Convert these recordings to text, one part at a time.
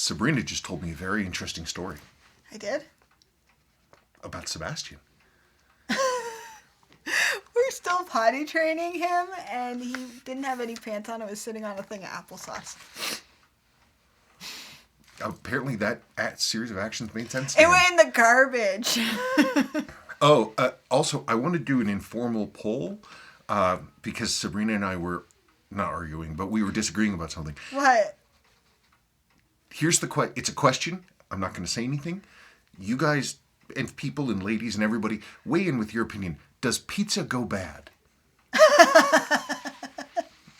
Sabrina just told me a very interesting story I did? about Sebastian. We're still potty training him, and he didn't have any pants on. It was sitting on a thing of applesauce. Apparently that series of actions made sense to It him. went in the garbage. Also, I want to do an informal poll because Sabrina and I were not arguing, but we were disagreeing about something. What? Here's the it's a question. I'm not going to say anything. You guys and people and ladies and everybody weigh in with your opinion. Does pizza go bad? I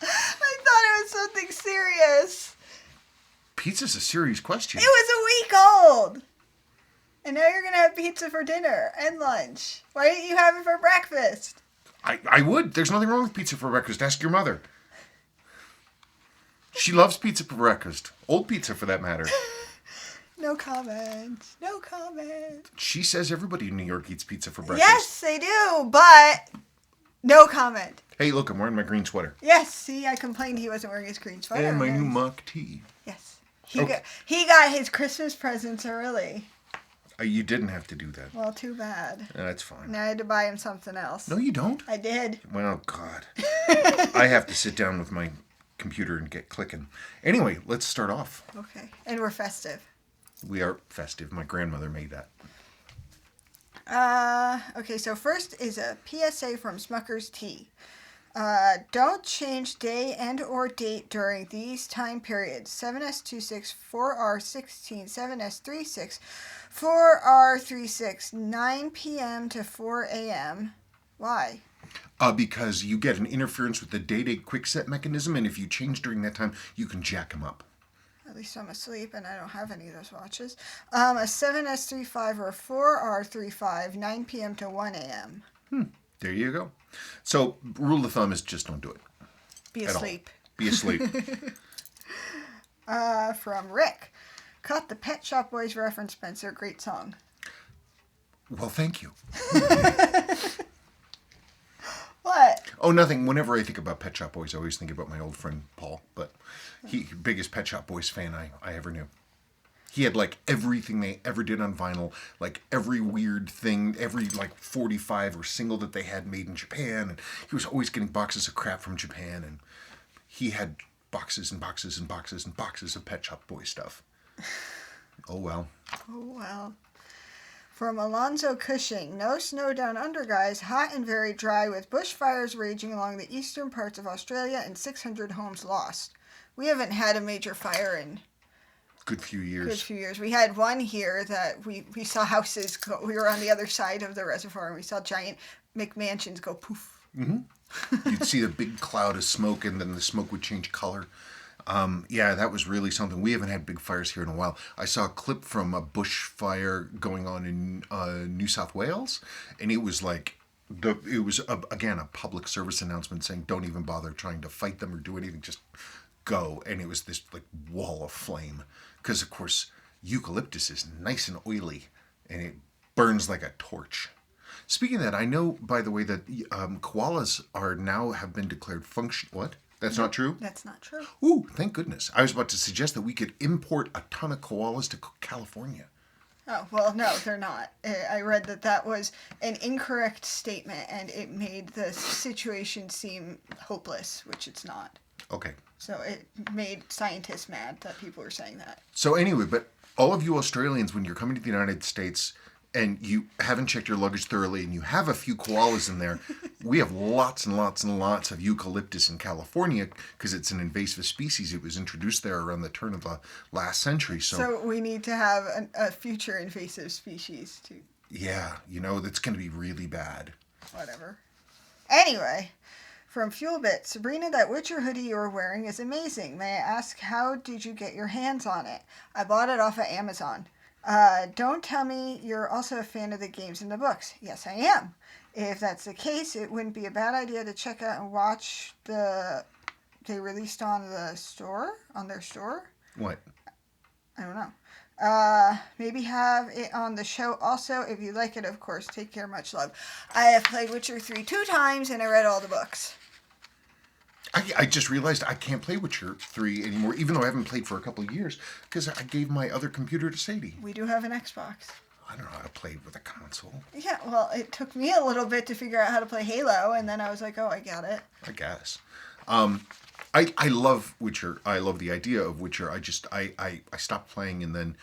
thought it was something serious. Pizza's a serious question. It was a week old. And now you're going to have pizza for dinner and lunch. Why didn't you have it for breakfast? I would. There's nothing wrong with pizza for breakfast. Ask your mother. She loves pizza for breakfast. Old pizza, for that matter. No comment. No comment. She says everybody in New York eats pizza for breakfast. Yes, they do, but no comment. Hey, look, I'm wearing my green sweater. Yes, see, I complained he wasn't wearing his green sweater. And my new mock tee. Yes. He got his Christmas presents early. You didn't have to do that. Well, too bad. That's fine. Now I had to buy him something else. No, you don't. I did. Well, God. I have to sit down with my computer and get clicking. Anyway, let's start off. Okay. And we're festive. We are festive. My grandmother made that. Okay, so first is a PSA from Smucker's Tea. Don't change day and or date during these time periods. 7S26, 4R16, 7S36, 4R36, 9 p.m. to 4 a.m. Why? Because you get an interference with the day-to-day quick-set mechanism, and if you change during that time, you can jack them up. At least I'm asleep, and I don't have any of those watches. A 7S35 or 4R35, 9 p.m. to 1 a.m. There you go. So, rule of thumb is just don't do it. Be asleep. Be asleep. From Rick. Caught the Pet Shop Boys reference, Spencer. Great song. Well, thank you. What? Oh, nothing. Whenever I think about Pet Shop Boys, I always think about my old friend Paul. But biggest Pet Shop Boys fan I ever knew. He had like everything they ever did on vinyl, like every weird thing, every like 45 or single that they had made in Japan. And he was always getting boxes of crap from Japan. And he had boxes and boxes and boxes and boxes of Pet Shop Boys stuff. Oh, well. Oh, well. From Alonzo Cushing. No snow down under, guys. Hot and very dry with bushfires raging along the eastern parts of Australia and 600 homes lost. We haven't had a major fire in Good few years. We had one here that we saw houses go. We were on the other side of the reservoir and we saw giant McMansions go poof. Mm-hmm. You'd see the big cloud of smoke and then the smoke would change color. Yeah, that was really something. We haven't had big fires here in a while. I saw a clip from a bushfire going on in New South Wales, and it was like again a public service announcement saying don't even bother trying to fight them or do anything, just go. And it was this like wall of flame because of course eucalyptus is nice and oily and it burns like a torch. Speaking of that, I know, by the way, that koalas have been declared What? That's not true? That's not true. Ooh, thank goodness. I was about to suggest that we could import a ton of koalas to California. Oh, well, no, they're not. I read that was an incorrect statement, and it made the situation seem hopeless, which it's not. Okay. So it made scientists mad that people were saying that. So anyway, but all of you Australians, when you're coming to the United States and you haven't checked your luggage thoroughly and you have a few koalas in there, we have lots and lots and lots of eucalyptus in California because it's an invasive species. It was introduced there around the turn of the last century. So we need to have a future invasive species too. Yeah, that's going to be really bad. Whatever. Anyway, from Fuelbit, Sabrina, that Witcher hoodie you're wearing is amazing. May I ask, how did you get your hands on it? I bought it off of Amazon. Don't tell me you're also a fan of the games and the books. Yes, I am. If that's the case, it wouldn't be a bad idea to check out and watch they released on their store. What? I don't know. Maybe have it on the show also. If you like it, of course. Take care. Much love. I have played Witcher 3 2 times and I read all the books. I just realized I can't play Witcher 3 anymore, even though I haven't played for a couple of years, because I gave my other computer to Sadie. We do have an Xbox. I don't know how to play with a console. Yeah, well, it took me a little bit to figure out how to play Halo, and then I was like, oh, I got it. I guess. I love Witcher. I love the idea of Witcher. I stopped playing, and then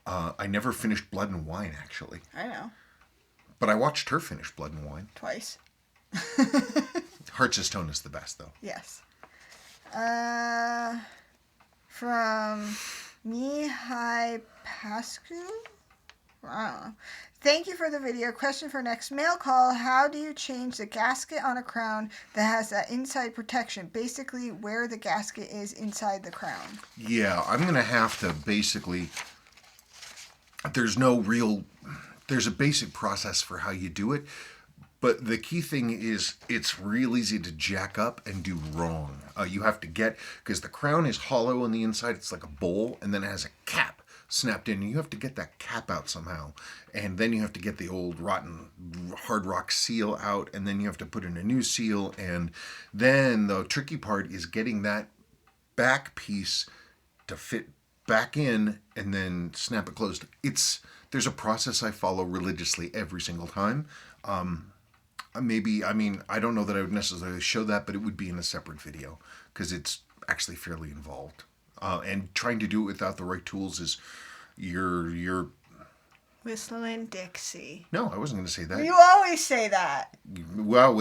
I never finished Blood and Wine, actually. I know. But I watched her finish Blood and Wine. Twice. Hearts of Stone is the best, though. Yes. From Mihai Pascu? I don't know. Thank you for the video. Question for next mail call. How do you change the gasket on a crown that has that inside protection? Basically, where the gasket is inside the crown. Yeah, I'm going to have to basically... There's a basic process for how you do it. But the key thing is it's real easy to jack up and do wrong. You have to because the crown is hollow on the inside. It's like a bowl, and then it has a cap snapped in. And you have to get that cap out somehow. And then you have to get the old rotten hard rock seal out, and then you have to put in a new seal. And then the tricky part is getting that back piece to fit back in and then snap it closed. There's a process I follow religiously every single time. I don't know that I would necessarily show that, but it would be in a separate video because it's actually fairly involved. And trying to do it without the right tools is you're Whistling Dixie. No, I wasn't going to say that. You always say that. Well,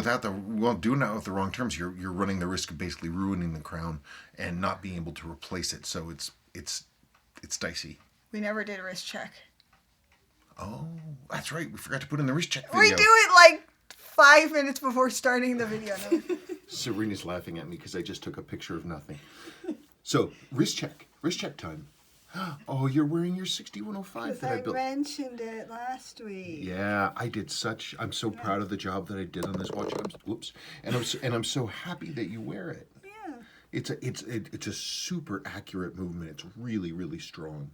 doing that with the wrong terms, you're running the risk of basically ruining the crown and not being able to replace it. So it's dicey. We never did a wrist check. Oh, that's right. We forgot to put in the wrist check video. We do it like 5 minutes before starting the video. No. Serena's laughing at me because I just took a picture of nothing. So, wrist check time. Oh, you're wearing your 6105 that I built. I mentioned it last week. Yeah, I'm so proud of the job that I did on this watch. I'm so happy that you wear it. Yeah. It's a super accurate movement. It's really, really strong.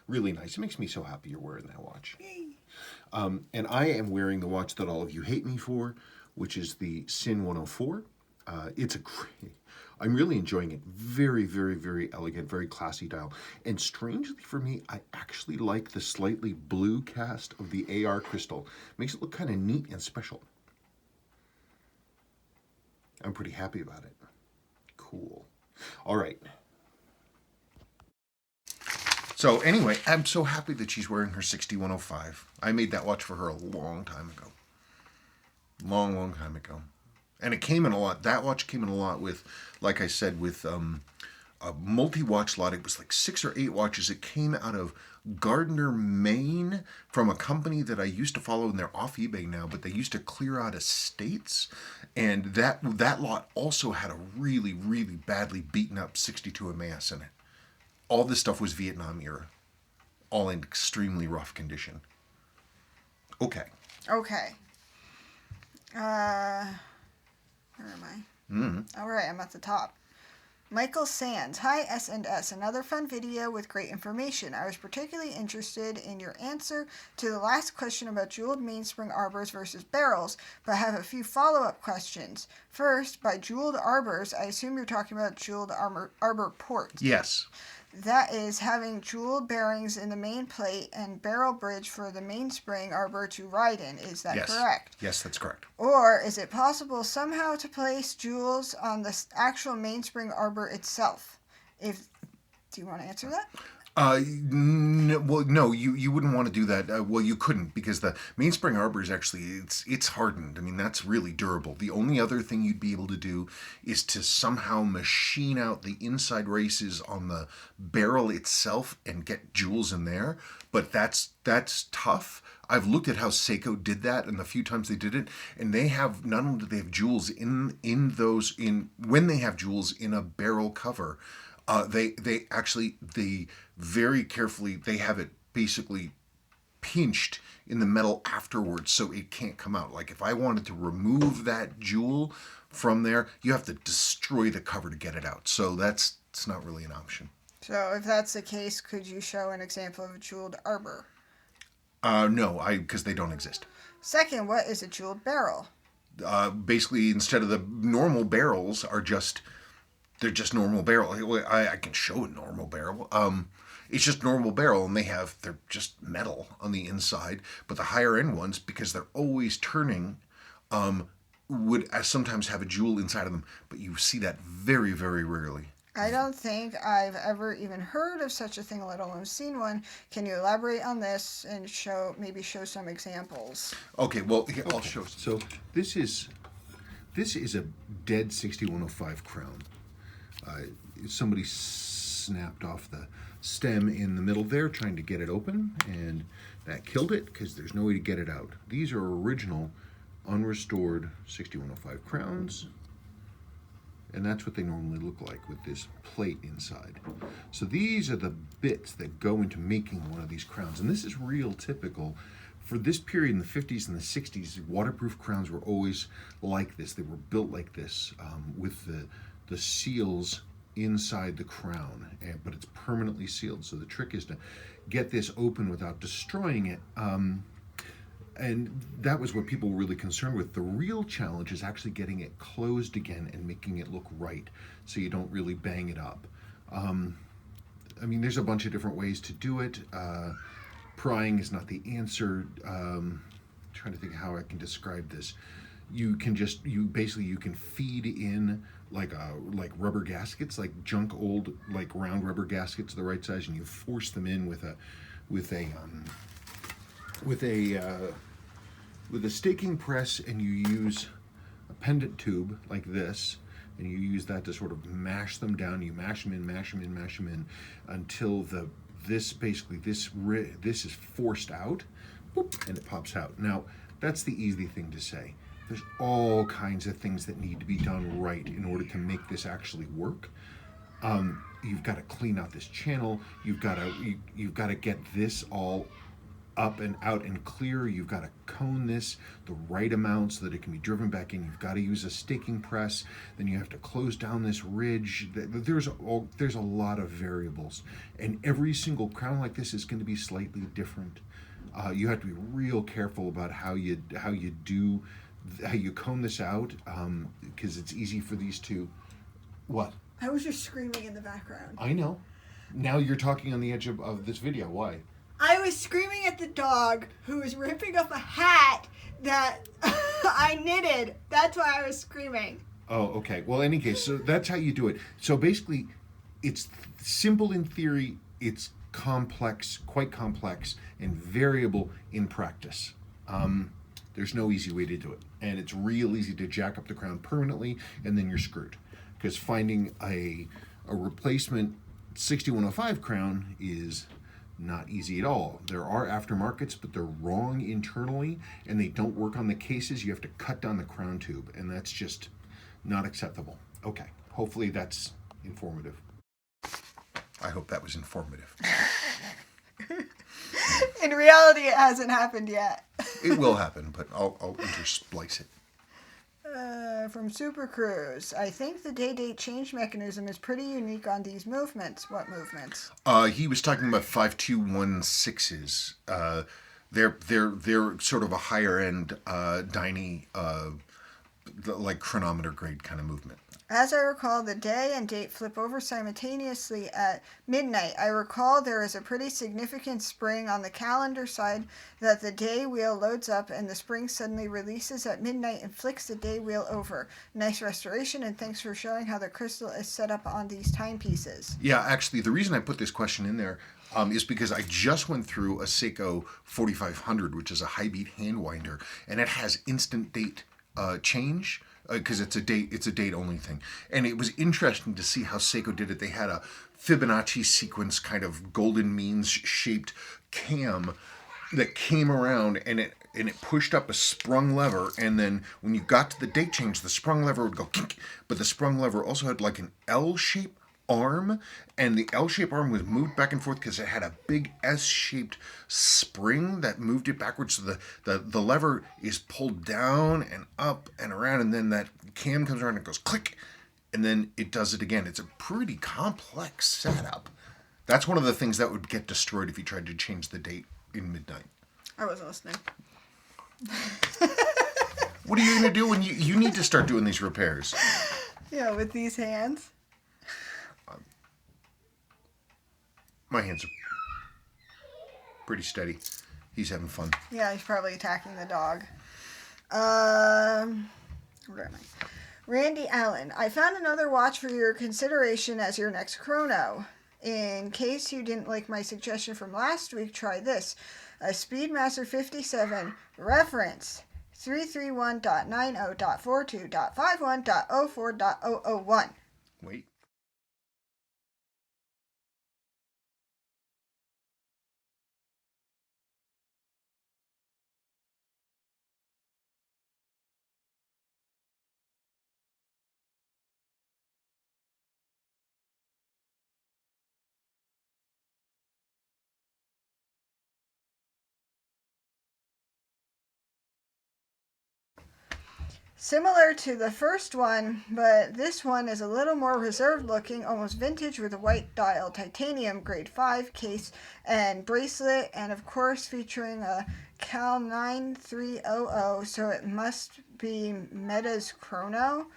Really nice. It makes me so happy you're wearing that watch. Yay. And I am wearing the watch that all of you hate me for, which is the Sinn 104. I'm really enjoying it. Very, very, very elegant, very classy dial. And strangely for me, I actually like the slightly blue cast of the AR crystal. Makes it look kind of neat and special. I'm pretty happy about it. Cool. All right. So anyway, I'm so happy that she's wearing her 6105. I made that watch for her a long time ago. Long, long time ago. And it came in a lot. That watch came in a lot with, like I said, with a multi-watch lot. It was like 6 or 8 watches. It came out of Gardner, Maine, from a company that I used to follow, and they're off eBay now, but they used to clear out estates. And that lot also had a really, really badly beaten up 62 MAS in it. All this stuff was Vietnam era. All in extremely rough condition. Okay. Where am I? All right, I'm at the top. Michael Sands. Hi, S&S. Another fun video with great information. I was particularly interested in your answer to the last question about jeweled mainspring arbors versus barrels, but I have a few follow-up questions. First, by jeweled arbors, I assume you're talking about jeweled arbor ports. Yes. That is having jeweled bearings in the main plate and barrel bridge for the mainspring arbor to ride in. Is that correct? Yes, that's correct. Or is it possible somehow to place jewels on the actual mainspring arbor itself? Do you want to answer that? No, you wouldn't want to do that. Well, you couldn't, because the mainspring arbor is actually, it's hardened. I mean, that's really durable. The only other thing you'd be able to do is to somehow machine out the inside races on the barrel itself and get jewels in there. But that's tough. I've looked at how Seiko did that, and the few times they did it, and they have, not only do they have jewels when they have jewels in a barrel cover, they very carefully, they have it basically pinched in the metal afterwards so it can't come out. Like if I wanted to remove that jewel from there, you have to destroy the cover to get it out. So it's not really an option. So if that's the case, could you show an example of a jeweled arbor? No, because they don't exist. Second, what is a jeweled barrel? Basically, instead of the normal barrels are just They're just normal barrel. I can show a normal barrel. It's just normal barrel, and they're just metal on the inside. But the higher end ones, because they're always turning, would sometimes have a jewel inside of them. But you see that very, very rarely. I don't think I've ever even heard of such a thing, let alone seen one. Can you elaborate on this and show some examples? Okay, well, here, I'll show. So this is a dead 6105 crown. Somebody snapped off the stem in the middle there, trying to get it open, and that killed it because there's no way to get it out. These are original, unrestored 6105 crowns. And that's what they normally look like with this plate inside. So these are the bits that go into making one of these crowns. And this is real typical. For this period in the 50s and the 60s, waterproof crowns were always like this. They were built like this with the seals inside the crown, but it's permanently sealed. So the trick is to get this open without destroying it. And that was what people were really concerned with. The real challenge is actually getting it closed again and making it look right so you don't really bang it up. I mean, there's a bunch of different ways to do it. Prying is not the answer. Trying to think how I can describe this. You can feed in like rubber gaskets, like junk old, like round rubber gaskets, the right size, and you force them in with a staking press, and you use a pendant tube like this, and you use that to sort of mash them down. You mash them in until this is forced out, boop, and it pops out. Now, that's the easy thing to say. There's all kinds of things that need to be done right in order to make this actually work. You've got to clean out this channel. You've got to get this all up and out and clear. You've got to cone this the right amount so that it can be driven back in. You've got to use a staking press. Then you have to close down this ridge. There's a lot of variables, and every single crown like this is going to be slightly different. You have to be real careful about how you cone this out, because it's easy for these two. What? I was just screaming in the background. I know. Now you're talking on the edge of this video. Why? I was screaming at the dog who was ripping up a hat that I knitted. That's why I was screaming. Oh, okay. Well, in any case, so that's how you do it. So basically, it's simple in theory. It's complex, quite complex, and variable in practice. There's no easy way to do it. And it's real easy to jack up the crown permanently, and then you're screwed. Because finding a replacement 6105 crown is not easy at all. There are aftermarkets, but they're wrong internally, and they don't work on the cases. You have to cut down the crown tube, and that's just not acceptable. Okay, hopefully that's informative. I hope that was informative. In reality, it hasn't happened yet. It will happen, but I'll intersplice it. From Super Cruise, I think the day-date change mechanism is pretty unique on these movements. What movements? He was talking about 5216s. They're sort of a higher end Dynie, like chronometer grade kind of movement. As I recall, the day and date flip over simultaneously at midnight. I recall there is a pretty significant spring on the calendar side that the day wheel loads up and the spring suddenly releases at midnight and flicks the day wheel over. Nice restoration, and thanks for showing how the crystal is set up on these timepieces. Yeah, actually, the reason I put this question in there is because I just went through a Seiko 4500, which is a high beat hand winder, and it has instant date change. Because it's a date only thing, and it was interesting to see how Seiko did it. They had a Fibonacci sequence kind of golden means shaped cam that came around, and it pushed up a sprung lever, and then when you got to the date change, the sprung lever would go kink, but the sprung lever also had like an L-shaped arm, and the L-shaped arm was moved back and forth because it had a big S-shaped spring that moved it backwards. So the lever is pulled down and up and around, and then that cam comes around and it goes click, and then it does it again. It's a pretty complex setup. That's one of the things that would get destroyed if you tried to change the date in midnight. I wasn't listening. What are you going to do when you need to start doing these repairs? Yeah, with these hands. My hands are pretty steady. He's having fun. Yeah, he's probably attacking the dog. Where am I? Randy Allen, I found another watch for your consideration as your next chrono. In case you didn't like my suggestion from last week, try this. A Speedmaster 57, reference 331.90.42.51.04.001. Wait. Similar to the first one, but this one is a little more reserved looking, almost vintage with a white dial, titanium grade 5 case and bracelet, and of course featuring a Cal 9300, so it must be Meta's Chrono.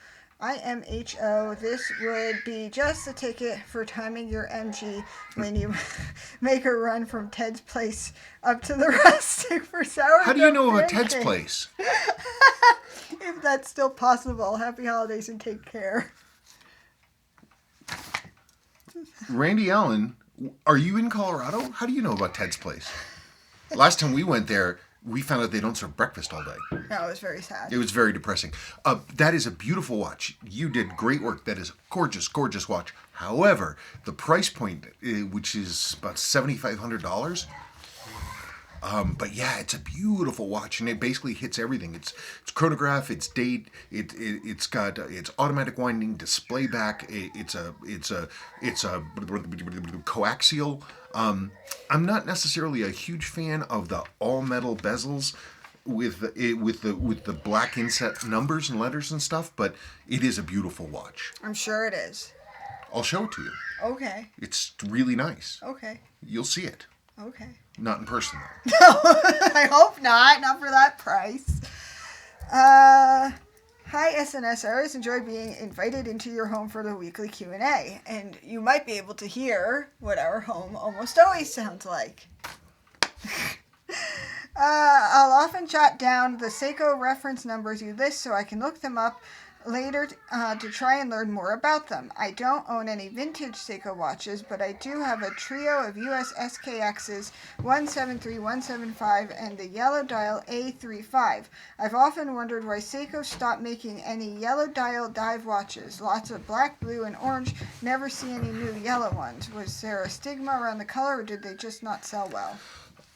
IMHO, this would be just the ticket for timing your MG when you make a run from Ted's place up to the Rustic for sourdough. How do you know about pancakes. Ted's place? If that's still possible. Happy holidays and take care. Randy Allen, are you in Colorado? How do you know about Ted's place? Last time we went there, we found out they don't serve breakfast all day. No, it was very sad. It was very depressing. That is a beautiful watch. You did great work. That is a gorgeous, gorgeous watch. However, the price point, which is about $7,500. But yeah, it's a beautiful watch, and it basically hits everything. It's chronograph, it's date, it's got it's automatic winding, display back. It's a coaxial. I'm not necessarily a huge fan of the all metal bezels with the black inset numbers and letters and stuff, but it is a beautiful watch. I'm sure it is. I'll show it to you. Okay. It's really nice. Okay. You'll see it. Okay. Not in person, though. No, I hope not. Not for that price. Hi, SNS. I always enjoy being invited into your home for the weekly Q&A. And you might be able to hear what our home almost always sounds like. I'll often jot down the Seiko reference numbers you list so I can look them up later to try and learn more about them. I don't own any vintage Seiko watches, but I do have a trio of US SKXs, 173, 175, and the yellow dial A35. I've often wondered why Seiko stopped making any yellow dial dive watches. Lots of black, blue, and orange. Never see any new yellow ones. Was there a stigma around the color, or did they just not sell well?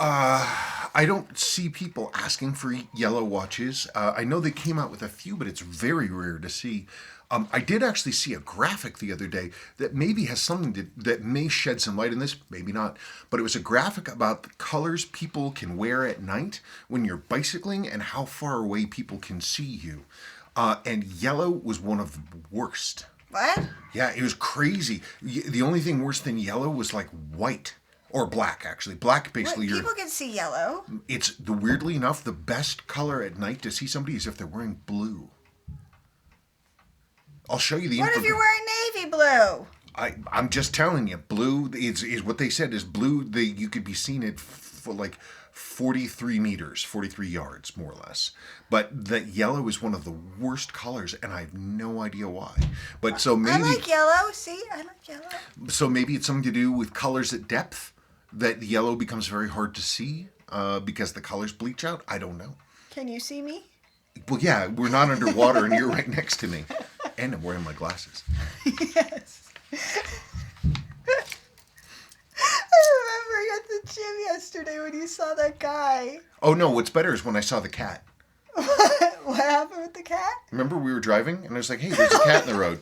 I don't see people asking for yellow watches. I know they came out with a few, but it's very rare to see. I did actually see a graphic the other day that maybe has something that may shed some light on this, maybe not. But it was a graphic about the colors people can wear at night when you're bicycling and how far away people can see you. And yellow was one of the worst. What? Yeah, it was crazy. The only thing worse than yellow was like white. Or black, actually. Black, basically. What? People can see yellow. It's, weirdly enough, the best color at night to see somebody is if they're wearing blue. I'll show you the What if you're wearing navy blue? I'm just telling you, blue is what they said is blue. You could be seen at for like 43 meters, 43 yards, more or less. But that yellow is one of the worst colors, and I have no idea why. But so maybe I like yellow. See, I like yellow. So maybe it's something to do with colors at depth. That the yellow becomes very hard to see because the colors bleach out. I don't know. Can you see me? Well, yeah, we're not underwater and you're right next to me. And I'm wearing my glasses. Yes. I remember at the gym yesterday when you saw that guy. Oh, no, what's better is when I saw the cat. What happened with the cat? Remember we were driving and I was like, hey, there's a cat in the road.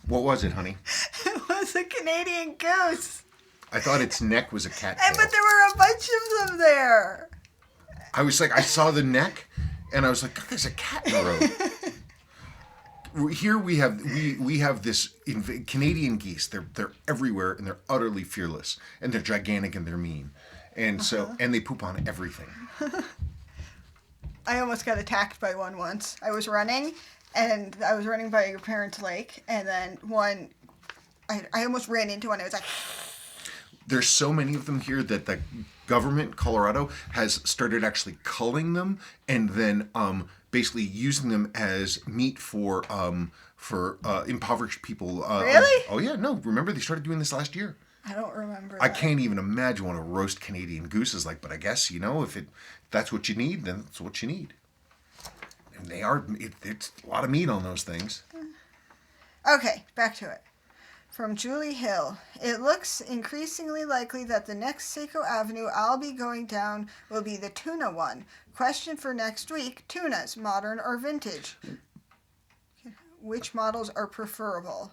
What was it, honey? It was a Canadian goose. I thought its neck was a cat But tail. there were a bunch of them there. I was like, I saw the neck and I was like, God, there's a cat in the road. Here we have this Canadian geese. They're everywhere and they're utterly fearless and they're gigantic and they're mean, and so and they poop on everything. I almost got attacked by one once. I was running by your parents' lake, and then I almost ran into one. It was like. There's so many of them here that the government, Colorado, has started actually culling them and then basically using them as meat for impoverished people. Really? Oh yeah, no. Remember they started doing this last year. I don't remember I that. can't even imagine what a roast Canadian goose is like, but I guess if that's what you need, then that's what you need. And it's a lot of meat on those things. Okay, back to it. From Julie Hill. It looks increasingly likely that the next Seiko Avenue I'll be going down will be the tuna one. Question for next week, tunas, modern or vintage? Which models are preferable?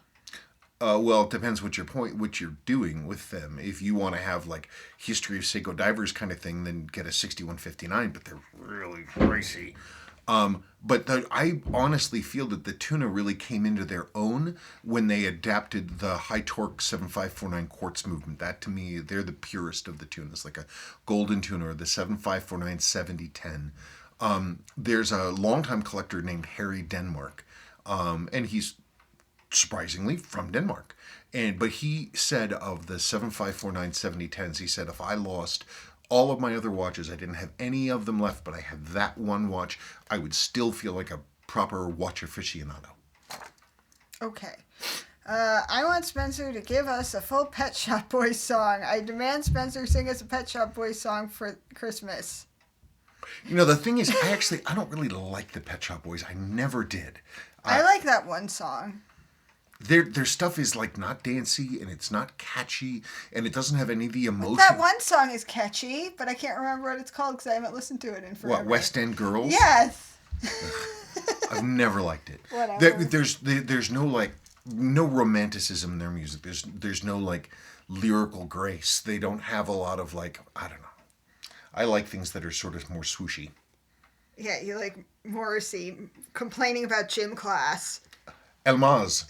Well, it depends what you're doing with them. If you want to have like history of Seiko divers kind of thing, then get a 6159, but they're really pricey. I honestly feel that the tuna really came into their own when they adapted the high torque 7549 quartz movement. That to me, they're the purest of the tunas, like a golden tuna or the 7549 7010. There's a longtime collector named Harry Denmark, and he's surprisingly from Denmark. But he said of the 7549 7010s, he said if I lost all of my other watches, I didn't have any of them left, but I had that one watch, I would still feel like a proper watch aficionado. Okay. I want Spencer to give us a full Pet Shop Boys song. I demand Spencer sing us a Pet Shop Boys song for Christmas. The thing is, I don't really like the Pet Shop Boys. I never did. I like that one song. Their stuff is like not dancey and it's not catchy and it doesn't have any of the emotion. That one song is catchy, but I can't remember what it's called because I haven't listened to it in forever. What, West End Girls? Yes. I've never liked it. Whatever. There's no romanticism in their music. There's no like lyrical grace. They don't have a lot of like, I don't know. I like things that are sort of more swooshy. Yeah, you like Morrissey complaining about gym class. Elmaz.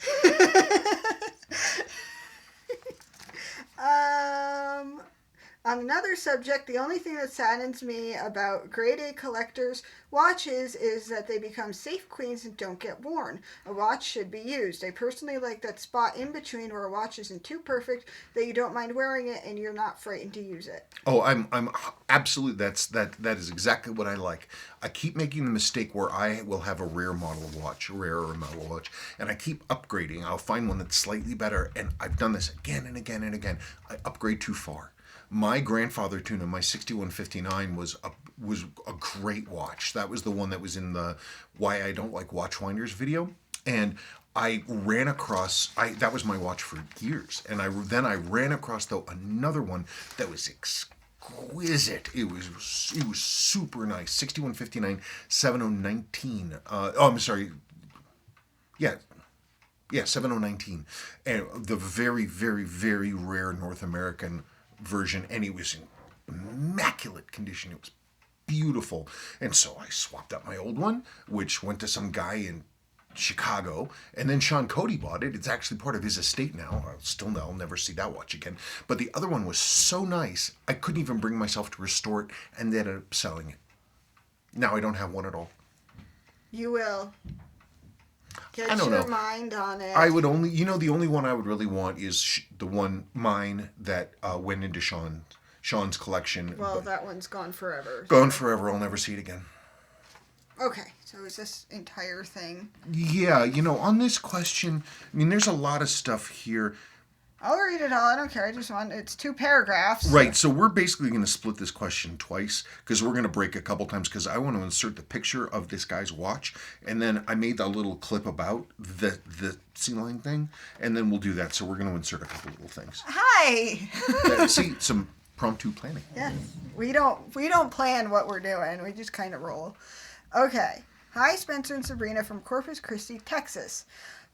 On another subject, the only thing that saddens me about grade A collectors' watches is that they become safe queens and don't get worn. A watch should be used. I personally like that spot in between where a watch isn't too perfect that you don't mind wearing it and you're not frightened to use it. Oh, I'm absolutely that is exactly what I like. I keep making the mistake where I will have a rarer model watch, and I keep upgrading. I'll find one that's slightly better, and I've done this again and again and again. I upgrade too far. My grandfather tuna, my 6159, was a great watch. That was the one that was in the Why I Don't Like Watchwinders video, and I ran across that was my watch for years, and then I ran across another one that was exquisite. It was super nice. 6159 7019. I'm sorry. Yeah, 7019, and the very, very, very rare North American version, and it was in immaculate condition. It was beautiful, and so I swapped out my old one, which went to some guy in Chicago, and then Sean Cody bought it. It's actually part of his estate now. I'll never see that watch again. But the other one was so nice, I couldn't even bring myself to restore it, and they ended up selling it. Now I don't have one at all. You will. Get I don't your know. mind on it. I would only, the only one I would really want is the one mine that went into Sean's collection. Well, that one's gone forever. Gone forever. I'll never see it again. Okay, so is this entire thing? Yeah, on this question, there's a lot of stuff here. I'll read it all. I don't care. It's 2 paragraphs. Right, so we're basically going to split this question twice because we're going to break a couple times because I want to insert the picture of this guy's watch, and then I made a little clip about the Sea Lion thing, and then we'll do that. So we're going to insert a couple little things. Hi! See, some promptu planning. Yes. We don't plan what we're doing. We just kind of roll. Okay. Hi, Spencer and Sabrina from Corpus Christi, Texas.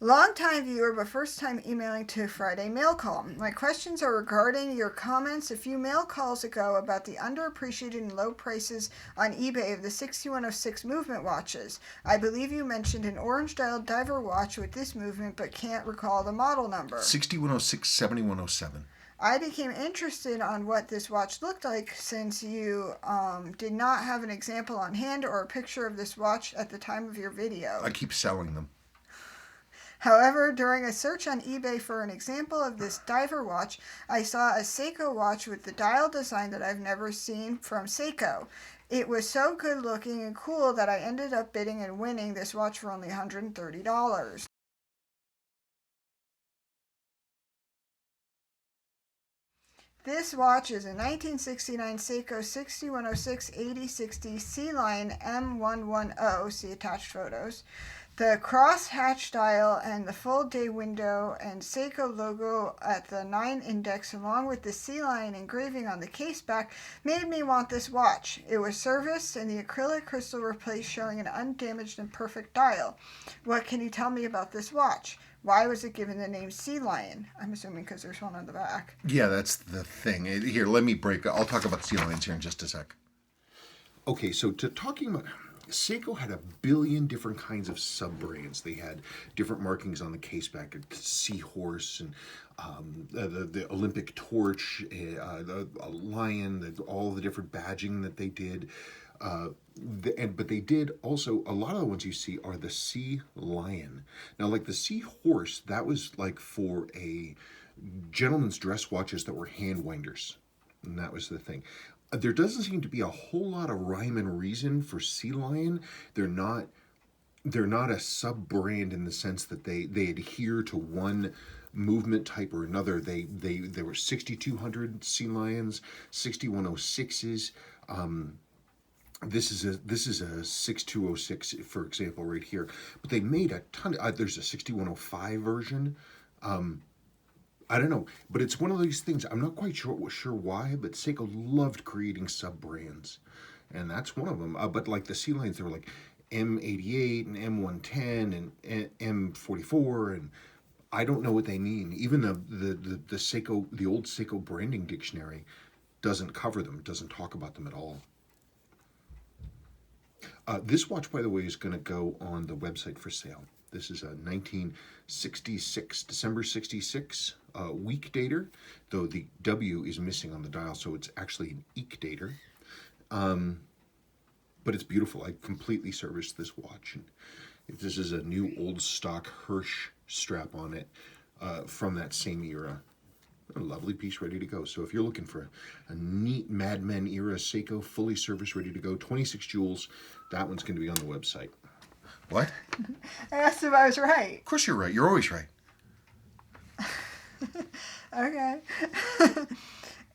Long-time viewer, but first time emailing to Friday Mail Call. My questions are regarding your comments a few mail calls ago about the underappreciated and low prices on eBay of the 6106 movement watches. I believe you mentioned an orange-dialed diver watch with this movement, but can't recall the model number. 6106 7107. I became interested on what this watch looked like since you did not have an example on hand or a picture of this watch at the time of your video. I keep selling them. However, during a search on eBay for an example of this diver watch, I saw a Seiko watch with the dial design that I've never seen from Seiko. It was so good looking and cool that I ended up bidding and winning this watch for only $130. This watch is a 1969 Seiko 6106-8060 Sea Lion M110. See attached photos. The cross-hatch dial and the full day window and Seiko logo at the 9 index along with the sea lion engraving on the case back made me want this watch. It was serviced and the acrylic crystal replaced, showing an undamaged and perfect dial. What can you tell me about this watch? Why was it given the name Sea Lion? I'm assuming because there's one on the back. Yeah, that's the thing. Here, let me break. I'll talk about sea lions here in just a sec. Okay, so talking about Seiko had a billion different kinds of sub-brands. They had different markings on the case back, a seahorse and the Olympic torch, a lion, all the different badging that they did. But they did also, a lot of the ones you see are the Sea Lion. Now, like the seahorse, that was like for a gentleman's dress watches that were hand winders. And that was the thing. There doesn't seem to be a whole lot of rhyme and reason for Sea Lion. They're not a sub brand in the sense that they adhere to one movement type or another. There were 6200 Sea Lions, 6106s. This is a 6206, for example, right here. But they made a ton. There's a 6105 version. I don't know, but it's one of these things. I'm not quite sure why, but Seiko loved creating sub brands, and that's one of them. But like the Sea Lions, they were like M88 and M110 and M44, and I don't know what they mean. Even the Seiko, the old Seiko branding dictionary, doesn't cover them. Doesn't talk about them at all. This watch, by the way, is going to go on the website for sale. This is a 1966, December 66 week dater, though the W is missing on the dial, so it's actually an eek dater. But it's beautiful. I completely serviced this watch. And if this is a new old stock Hirsch strap on it from that same era. A lovely piece ready to go. So if you're looking for a neat Mad Men era Seiko, fully serviced, ready to go, 26 jewels, that one's going to be on the website. What? I asked if I was right. Of course you're right. You're always right. Okay.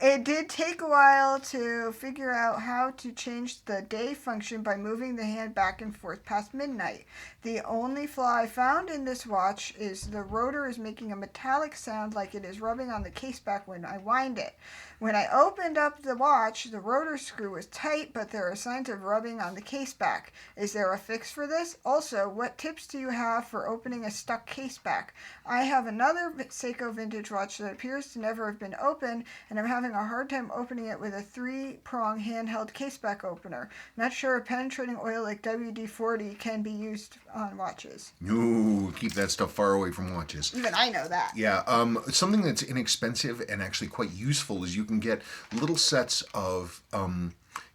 It did take a while to figure out how to change the day function by moving the hand back and forth past midnight. The only flaw I found in this watch is the rotor is making a metallic sound like it is rubbing on the case back when I wind it. When I opened up the watch, the rotor screw was tight, but there are signs of rubbing on the case back. Is there a fix for this? Also, what tips do you have for opening a stuck case back? I have another Seiko vintage watch that appears to never have been opened, and I'm having a hard time opening it with a 3-prong handheld caseback opener. Not sure if penetrating oil like WD-40 can be used on watches. No, keep that stuff far away from watches. Even I know that. Yeah, something that's inexpensive and actually quite useful is you can get little sets of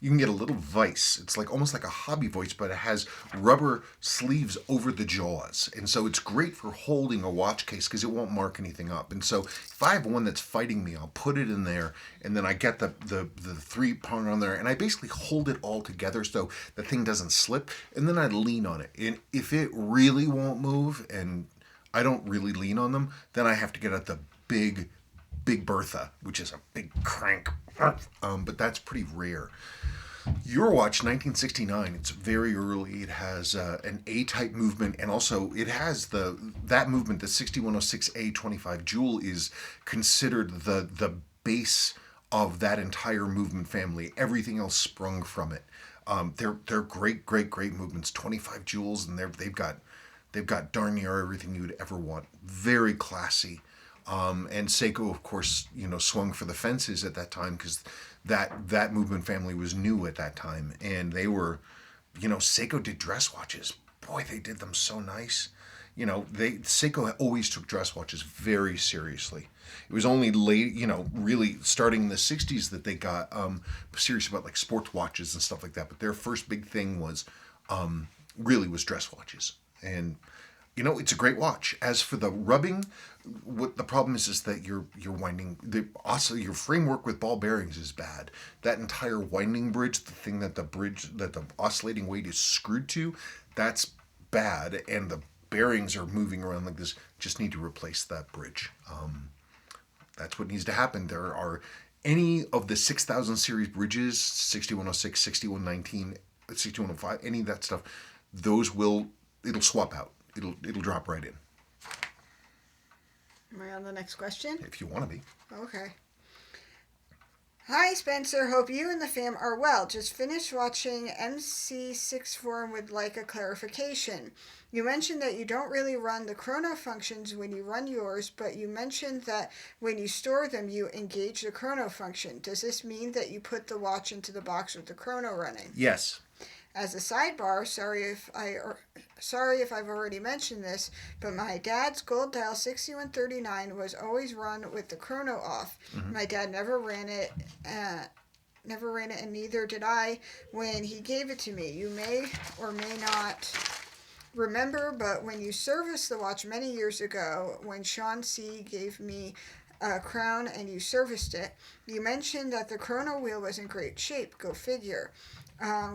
you can get a little vise. It's like almost like a hobby vise, but it has rubber sleeves over the jaws. And so it's great for holding a watch case because it won't mark anything up. And so if I have one that's fighting me, I'll put it in there and then I get the 3-prong on there and I basically hold it all together so the thing doesn't slip, and then I lean on it. And if it really won't move and I don't really lean on them, then I have to get at the Big Bertha, which is a big crank. But that's pretty rare. Your watch, 1969, it's very early. It has an A-type movement, and also it has that movement, the 6106A 25 jewel, is considered the base of that entire movement family. Everything else sprung from it. They're great movements. 25 jewels, and they've got darn near everything you'd ever want. Very classy. And Seiko, of course, swung for the fences at that time because that movement family was new at that time. And they were, Seiko did dress watches. Boy, they did them so nice. Seiko always took dress watches very seriously. It was only late, really starting in the 60s that they got serious about like sports watches and stuff like that. But their first big thing was really was dress watches. And It's a great watch. As for the rubbing, what the problem is that you're winding also your framework with ball bearings is bad. That entire winding bridge, the thing that the oscillating weight is screwed to, that's bad, and the bearings are moving around like this. Just need to replace that bridge. That's what needs to happen. There are any of the 6000 series bridges, 6106, 6119, 6105, any of that stuff, it'll swap out. It'll drop right in. Am I on the next question? If you want to be. Okay. Hi, Spencer. Hope you and the fam are well. Just finished watching MC64 and would like a clarification. You mentioned that you don't really run the chrono functions when you run yours, but you mentioned that when you store them, you engage the chrono function. Does this mean that you put the watch into the box with the chrono running? Yes. As a sidebar, sorry if I've already mentioned this, but my dad's gold dial 6139 was always run with the chrono off. Mm-hmm. My dad never ran it, and neither did I when he gave it to me. You may or may not remember, but when you serviced the watch many years ago, when Sean C. gave me a crown and you serviced it, you mentioned that the chrono wheel was in great shape. Go figure.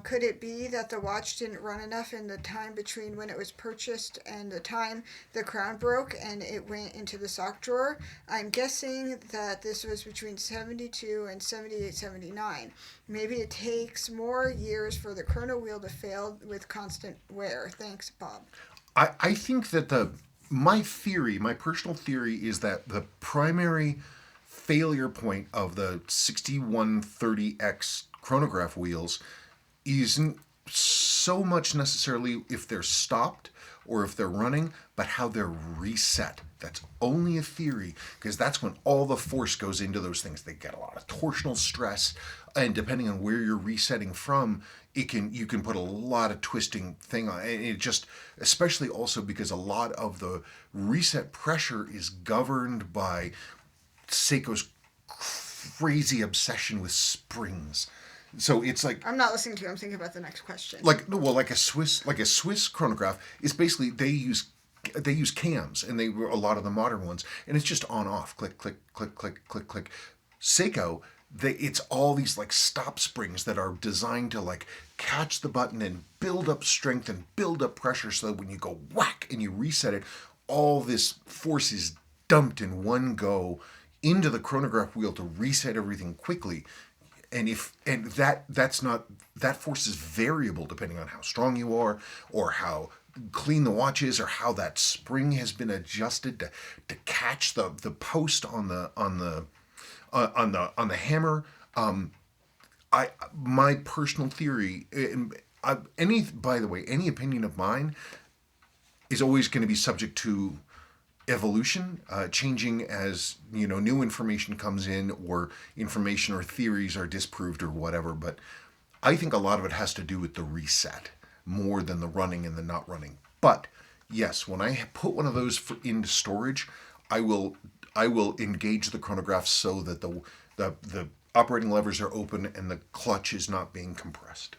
Could it be that the watch didn't run enough in the time between when it was purchased and the time the crown broke and it went into the sock drawer? I'm guessing that this was between 72 and 78, 79. Maybe it takes more years for the chrono wheel to fail with constant wear. Thanks, Bob. I think that my personal theory is that the primary failure point of the 6130X chronograph wheels isn't so much necessarily if they're stopped or if they're running, but how they're reset. That's only a theory, because that's when all the force goes into those things. They get a lot of torsional stress, and depending on where you're resetting from, you can put a lot of twisting thing on. And it just, especially also because a lot of the reset pressure is governed by Seiko's crazy obsession with springs. So it's like, I'm not listening to you. I'm thinking about the next question. Like a Swiss chronograph is basically they use cams, and a lot of the modern ones, and it's just on off, click click click click click click. Seiko, it's all these like stop springs that are designed to like catch the button and build up strength and build up pressure, so that when you go whack and you reset it, all this force is dumped in one go into the chronograph wheel to reset everything quickly. And that force is variable depending on how strong you are, or how clean the watch is, or how that spring has been adjusted to catch the post on the hammer. My personal theory, any opinion of mine is always going to be subject to evolution, changing as new information comes in, or information or theories are disproved or whatever. But I think a lot of it has to do with the reset more than the running and the not running. But yes, when I put one of those into storage, I will engage the chronograph so that the operating levers are open and the clutch is not being compressed.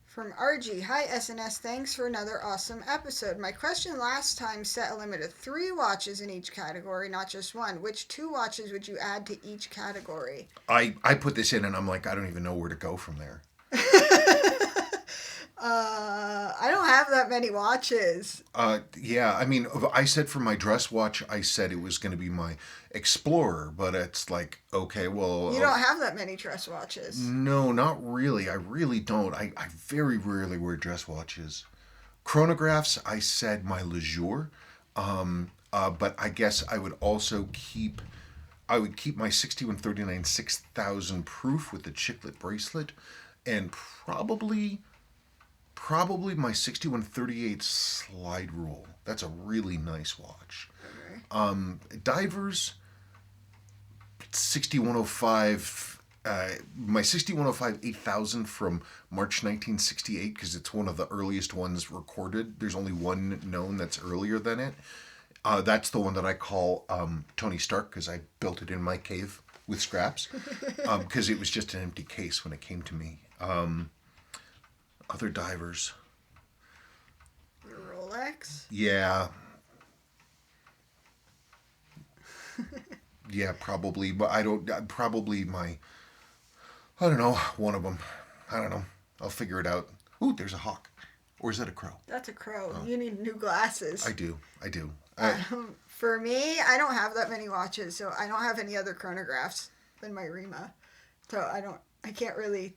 From RG, hi SNS, thanks for another awesome episode. My question last time set a limit of 3 watches in each category, not just one. Which 2 watches would you add to each category? I put this in and I'm like, I don't even know where to go from there. I don't have that many watches. Yeah, I mean, I said for my dress watch, I said it was going to be my Explorer, but it's like, okay, well... You don't have that many dress watches. No, not really. I really don't. I very rarely wear dress watches. Chronographs, I said my Leisure, but I guess I would also keep my 6139 6000 proof with the chiclet bracelet, and probably my 6138 slide rule. That's a really nice watch. Okay. Divers, 6105, my 6105 8000 from March 1968, because it's one of the earliest ones recorded. There's only one known that's earlier than it. That's the one that I call Tony Stark, because I built it in my cave with scraps, because it was just an empty case when it came to me. Other divers. Rolex. Rolex? Yeah. Yeah, probably. But I don't. Probably my. I don't know. One of them. I don't know. I'll figure it out. Ooh, there's a hawk. Or is that a crow? That's a crow. You need new glasses. I do. For me, I don't have that many watches, so I don't have any other chronographs than my Rima. So I can't really.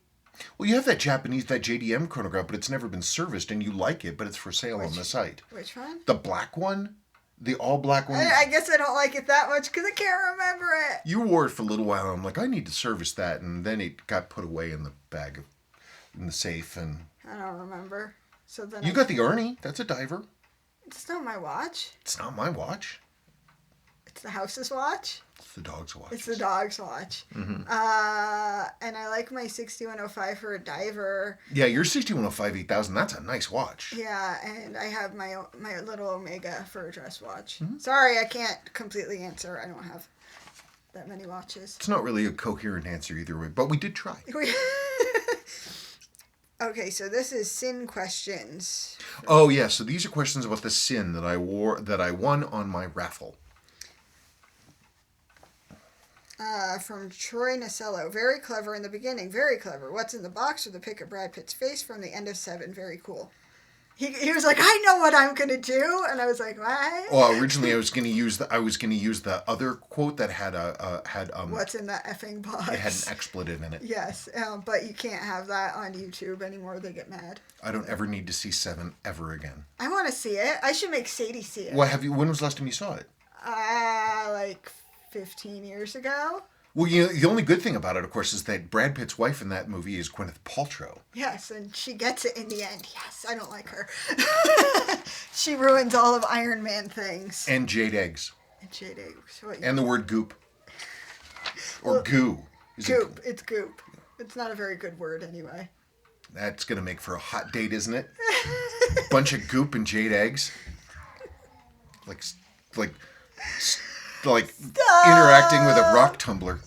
Well, you have that JDM chronograph, but it's never been serviced, and you like it, but it's for sale on the site. Which one? The black one? The all black one? I guess I don't like it that much because I can't remember it. You wore it for a little while, and I'm like, I need to service that, and then it got put away in the in the safe, and... I don't remember. So then You got the Arnie. That's a diver. It's not my watch. It's not my watch. It's the house's watch. It's the dog's watch. It's the dog's watch. Mm-hmm. And I like my 6105 for a diver. Yeah, your 6105 8000, that's a nice watch. Yeah, and I have my little Omega for a dress watch. Mm-hmm. Sorry, I can't completely answer. I don't have that many watches. It's not really a coherent answer either way, but we did try. Okay, so this is Sinn questions. Oh, yeah, so these are questions about the Sinn that I won on my raffle. From Troy Nasello. Very clever in the beginning. Very clever. What's in the box with a pic of Brad Pitt's face from the end of 7. Very cool. He was like, I know what I'm gonna do, and I was like, what? Well, originally I was gonna use the other quote that had What's in the effing box? It had an expletive in it. Yes, but you can't have that on YouTube anymore. They get mad. I don't ever need to see 7 ever again. I want to see it. I should make Sadie see it. Well, when was the last time you saw it? Like 15 years ago. Well, you know, the only good thing about it, of course, is that Brad Pitt's wife in that movie is Gwyneth Paltrow. Yes, and she gets it in the end. Yes, I don't like her. She ruins all of Iron Man things. And jade eggs. And jade eggs. And the word goop. Or goo. Goop. It's goop. It's not a very good word anyway. That's going to make for a hot date, isn't it? Bunch of goop and jade eggs. Like Stop. Interacting with a rock tumbler.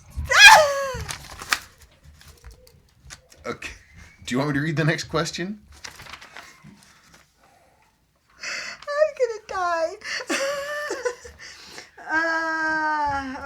Okay. Do you want me to read the next question? I'm gonna die.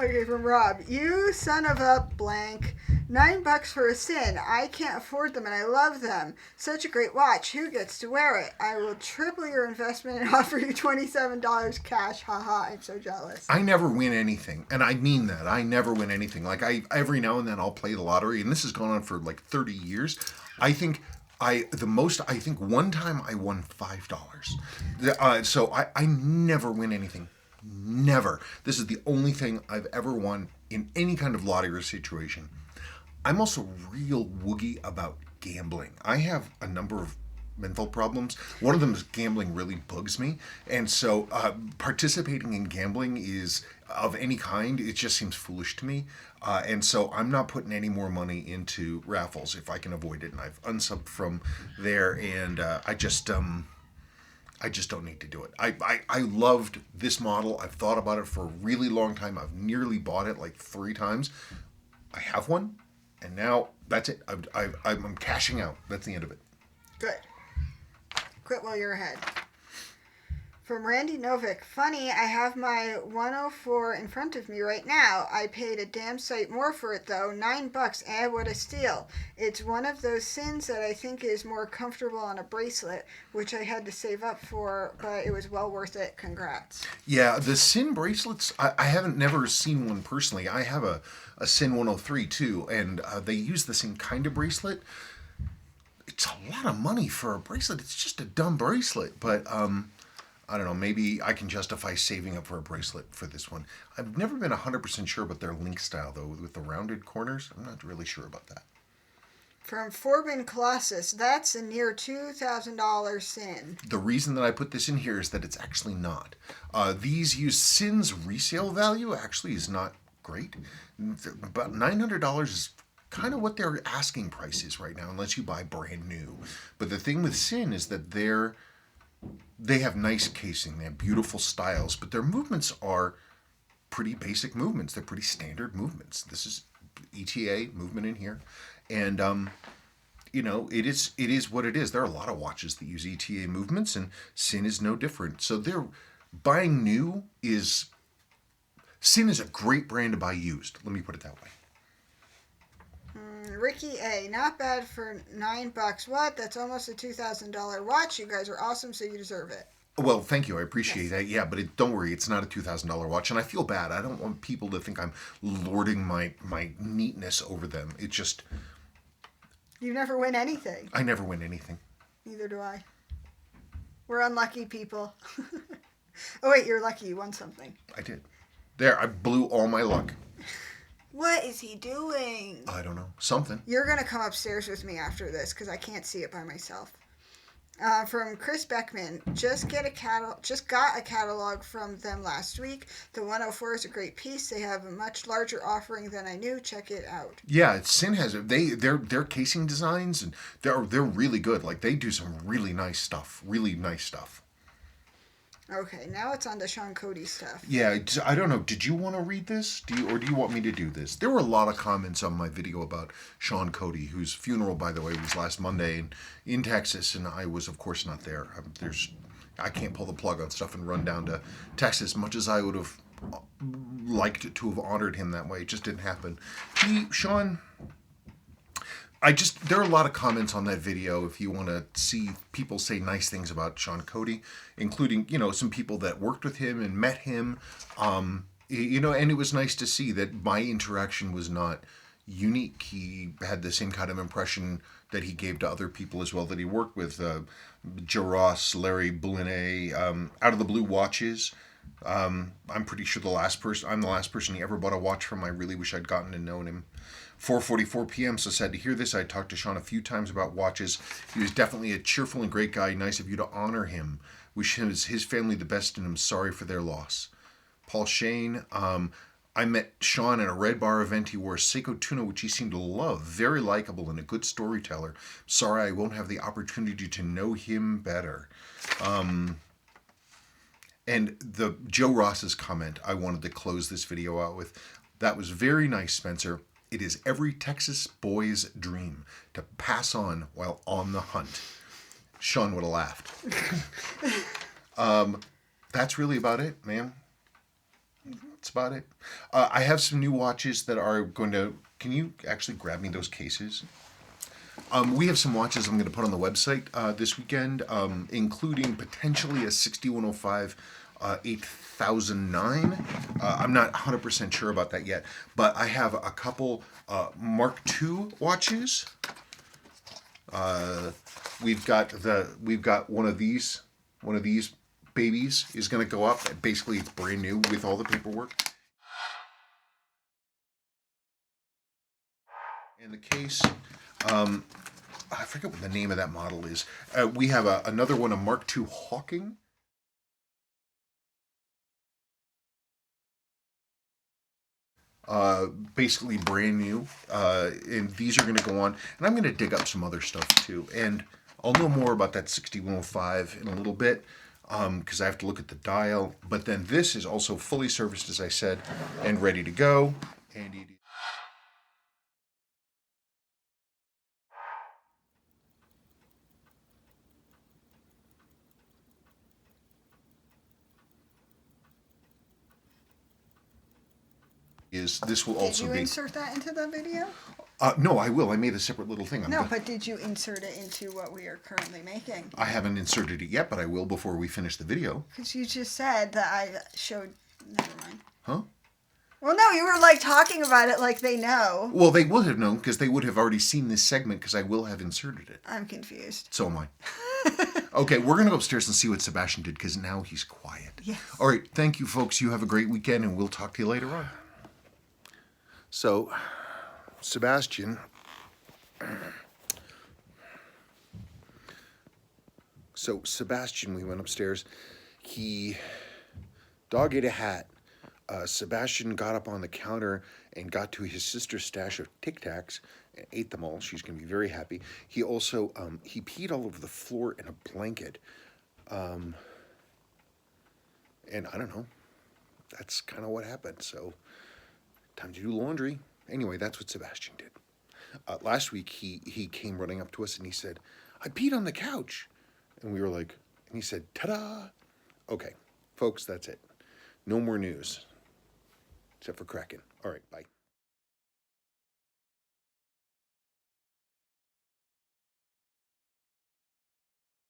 Okay, from Rob. You son of a blank. $9 for a Sinn. I can't afford them and I love them. Such a great watch. Who gets to wear it? I will triple your investment and offer you $27 cash. Haha, I'm so jealous. I never win anything. And I mean that. I never win anything. Like, every now and then I'll play the lottery, and this has gone on for like 30 years. I think one time I won $5. So I never win anything. Never. This is the only thing I've ever won in any kind of lottery situation. I'm also real woogie about gambling. I have a number of mental problems. One of them is gambling really bugs me. And so participating in gambling is of any kind, it just seems foolish to me. And so I'm not putting any more money into raffles if I can avoid it. And I've unsubbed from there, and I just don't need to do it. I loved this model. I've thought about it for a really long time. I've nearly bought it like 3 times. I have one. And now, that's it. I'm cashing out. That's the end of it. Good. Quit while you're ahead. From Randy Novick. Funny, I have my 104 in front of me right now. I paid a damn sight more for it, though. $9. What a steal. It's one of those Sinns that I think is more comfortable on a bracelet, which I had to save up for, but it was well worth it. Congrats. Yeah, the Sinn bracelets, I haven't never seen one personally. I have a Sinn 103 too, and they use the same kind of bracelet. It's a lot of money for a bracelet. It's just a dumb bracelet, but I don't know, maybe I can justify saving up for a bracelet for this one. I've never been 100% sure about their link style, though, with the rounded corners. I'm not really sure about that. From Forbin Colossus, that's a near $2,000 Sinn. The reason that I put this in here is that it's actually not. These use Sinn's resale value actually is not great. About $900 is kind of what their asking price is right now, unless you buy brand new. But the thing with Sinn is that they have nice casing, they have beautiful styles, but their movements are pretty basic movements. They're pretty standard movements. This is ETA movement in here, and it is what it is. There are a lot of watches that use ETA movements, and Sinn is no different. So they're buying new is Sinn is a great brand to buy used. Let me put it that way. Ricky A, not bad for $9. What? That's almost a $2,000 watch. You guys are awesome, so you deserve it. Well, thank you. I appreciate that. Yeah, but don't worry, it's not a $2,000 watch, and I feel bad. I don't want people to think I'm lording my neatness over them. It just You never win anything. I never win anything. Neither do I. We're unlucky people. Oh wait, you're lucky. You won something. I did. There, I blew all my luck. What is he doing? I don't know. Something. You're gonna come upstairs with me after this because I can't see it by myself. From Chris Beckman, just got a catalog from them last week. The 104 is a great piece. They have a much larger offering than I knew. Check it out. Yeah, Sinn has it. Their casing designs and they're really good. Like they do some really nice stuff. Really nice stuff. Okay, now it's on the Sean Cody stuff. Yeah, I don't know. Did you want to read this? Do you want me to do this? There were a lot of comments on my video about Sean Cody, whose funeral, by the way, was last Monday in Texas, and I was, of course, not there. I can't pull the plug on stuff and run down to Texas, much as I would have liked to have honored him that way. It just didn't happen. Sean. There are a lot of comments on that video if you want to see people say nice things about Sean Cody, including, some people that worked with him and met him. And it was nice to see that my interaction was not unique. He had the same kind of impression that he gave to other people as well that he worked with. Joe Ross, Larry Boulinet, Out of the Blue Watches. I'm pretty sure I'm the last person he ever bought a watch from. I really wish I'd gotten to know him. 4:44 p.m. So sad to hear this. I talked to Sean a few times about watches. He was definitely a cheerful and great guy. Nice of you to honor him. Wish his family the best, and I'm sorry for their loss. Paul Shane. I met Sean at a Red Bar event. He wore a Seiko tuna, which he seemed to love. Very likable and a good storyteller. Sorry I won't have the opportunity to know him better. And the Joe Ross's comment I wanted to close this video out with. That was very nice, Spencer. It is every Texas boy's dream to pass on while on the hunt. Sean would have laughed. That's really about it, man. That's about it. I have some new watches that are going to... Can you actually grab me those cases? We have some watches I'm going to put on the website this weekend, including potentially a 6105 8009. I'm not 100% sure about that yet, but I have a couple Mark II watches. We've got one of these babies is going to go up. Basically, it's brand new with all the paperwork. And the case, I forget what the name of that model is. We have another one, a Mark II Hawking. Basically brand new, and these are going to go on, and I'm going to dig up some other stuff too, and I'll know more about that 6105 in a little bit, because I have to look at the dial. But then this is also fully serviced, as I said, and ready to go. And it is. This will also be. Did you insert that into the video? No, I will. I made a separate little thing. But did you insert it into what we are currently making? I haven't inserted it yet, but I will before we finish the video. Because you just said that I showed... Never mind. Huh? Well, no, you were talking about it like they know. Well, they would have known because they would have already seen this segment because I will have inserted it. I'm confused. So am I. Okay, we're going to go upstairs and see what Sebastian did because now he's quiet. Yes. All right, thank you, folks. You have a great weekend, and we'll talk to you later on. So, Sebastian... we went upstairs. Dog ate a hat. Sebastian got up on the counter and got to his sister's stash of Tic Tacs and ate them all. She's going to be very happy. He also, he peed all over the floor in a blanket. And I don't know. That's kind of what happened. So, time to do laundry. Anyway, that's what Sebastian did. Last week he came running up to us and he said, "I peed on the couch," and we were like, and he said, "Ta-da!" Okay, folks, that's it. No more news, except for Kraken. All right, bye.